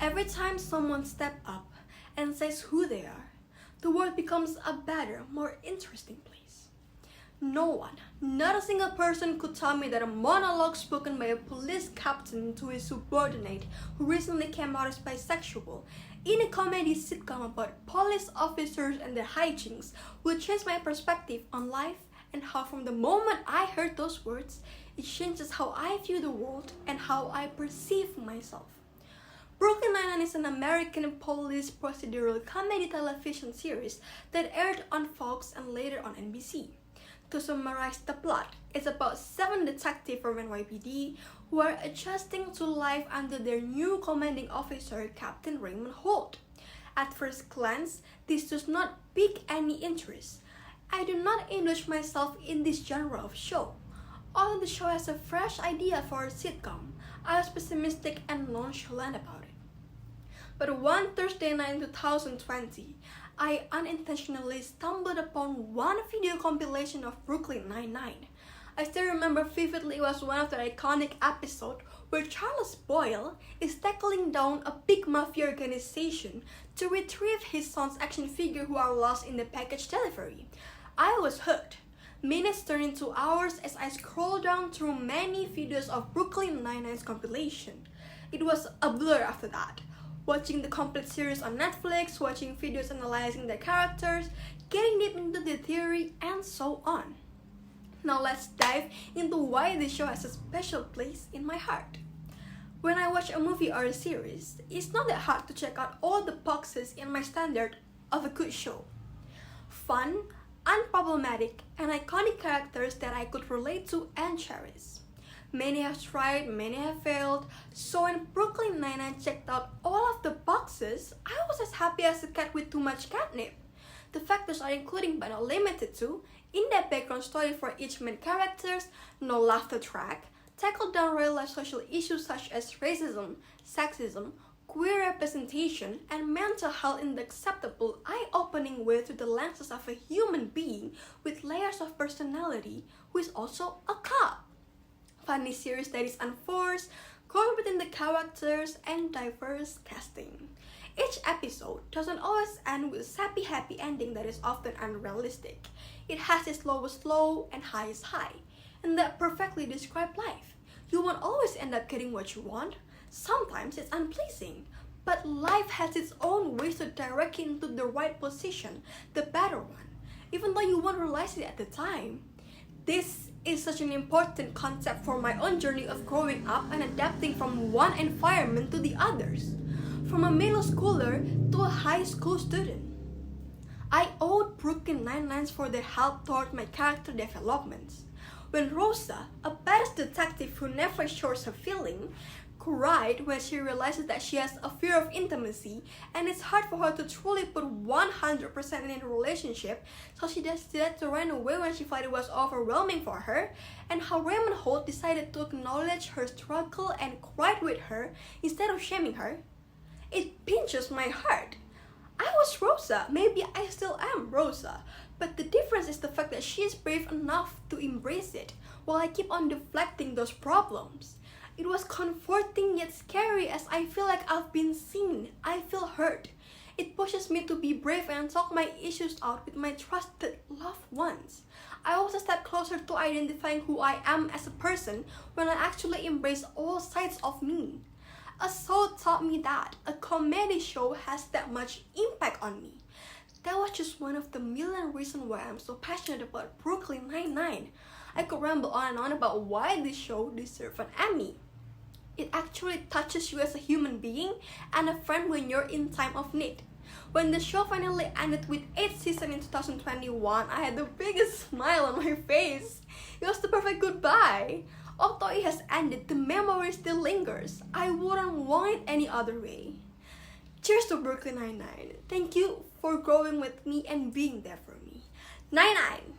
Every time someone steps up and says who they are, the world becomes a better, more interesting place. No one, not a single person could tell me that a monologue spoken by a police captain to his subordinate who recently came out as bisexual in a comedy sitcom about police officers and their hijinks will change my perspective on life and how from the moment I heard those words, it changes how I view the world and how I perceive myself. Brooklyn Nine-Nine is an American police procedural comedy television series that aired on Fox and later on NBC. To summarize the plot, it's about 7 detectives from NYPD who are adjusting to life under their new commanding officer, Captain Raymond Holt. At first glance, this does not pique any interest. I do not indulge myself in this genre of show. Although the show has a fresh idea for a sitcom, I was pessimistic and nonchalant about it. But one Thursday night in 2020, I unintentionally stumbled upon one video compilation of Brooklyn Nine-Nine. I still remember vividly it was one of the iconic episodes where Charles Boyle is tackling down a big mafia organization to retrieve his son's action figure who are lost in the package delivery. I was hooked. Minutes turned into hours as I scrolled down through many videos of Brooklyn Nine-Nine's compilation. It was a blur after that. Watching the complete series on Netflix, watching videos analyzing the characters, getting deep into the theory, and so on. Now let's dive into why this show has a special place in my heart. When I watch a movie or a series, it's not that hard to check out all the boxes in my standard of a good show. Fun, unproblematic, and iconic characters that I could relate to and cherish. Many have tried, many have failed, so when Brooklyn Nine-Nine checked out all of the boxes, I was as happy as a cat with too much catnip. The factors are including but not limited to in-depth background story for each main characters, no laughter track, tackle down real-life social issues such as racism, sexism, queer representation, and mental health in the acceptable, eye-opening way through the lenses of a human being with layers of personality who is also a cop. Funny series that is unforced, growing within the characters, and diverse casting. Each episode doesn't always end with a sappy happy ending that is often unrealistic. It has its lowest low and highest high, and that perfectly describes life. You won't always end up getting what you want. Sometimes it's unpleasing, but life has its own ways to direct you into the right position, the better one, even though you won't realize it at the time. This is such an important concept for my own journey of growing up and adapting from one environment to the others, from a middle schooler to a high school student. I owed Brooklyn Nine-Nine for their help toward my character developments. When Rosa, a badass detective who never shows her feeling, cried when she realizes that she has a fear of intimacy and it's hard for her to truly put 100% in a relationship, so she decided to run away when she thought it was overwhelming for her, and how Raymond Holt decided to acknowledge her struggle and cried with her instead of shaming her. It pinches my heart. I was Rosa, maybe I still am Rosa, but the difference is the fact that she is brave enough to embrace it, while I keep on deflecting those problems. It was comforting yet scary as I feel like I've been seen. I feel heard. It pushes me to be brave and talk my issues out with my trusted loved ones. I also step closer to identifying who I am as a person when I actually embrace all sides of me. A soul taught me that a comedy show has that much impact on me. That was just one of the million reasons why I'm so passionate about Brooklyn Nine-Nine. I could ramble on and on about why this show deserves an Emmy. It actually touches you as a human being and a friend when you're in time of need. When the show finally ended with 8 seasons in 2021, I had the biggest smile on my face. It was the perfect goodbye. Although it has ended, the memory still lingers. I wouldn't want it any other way. Cheers to Brooklyn Nine-Nine. Thank you for growing with me and being there for me. Nine-Nine!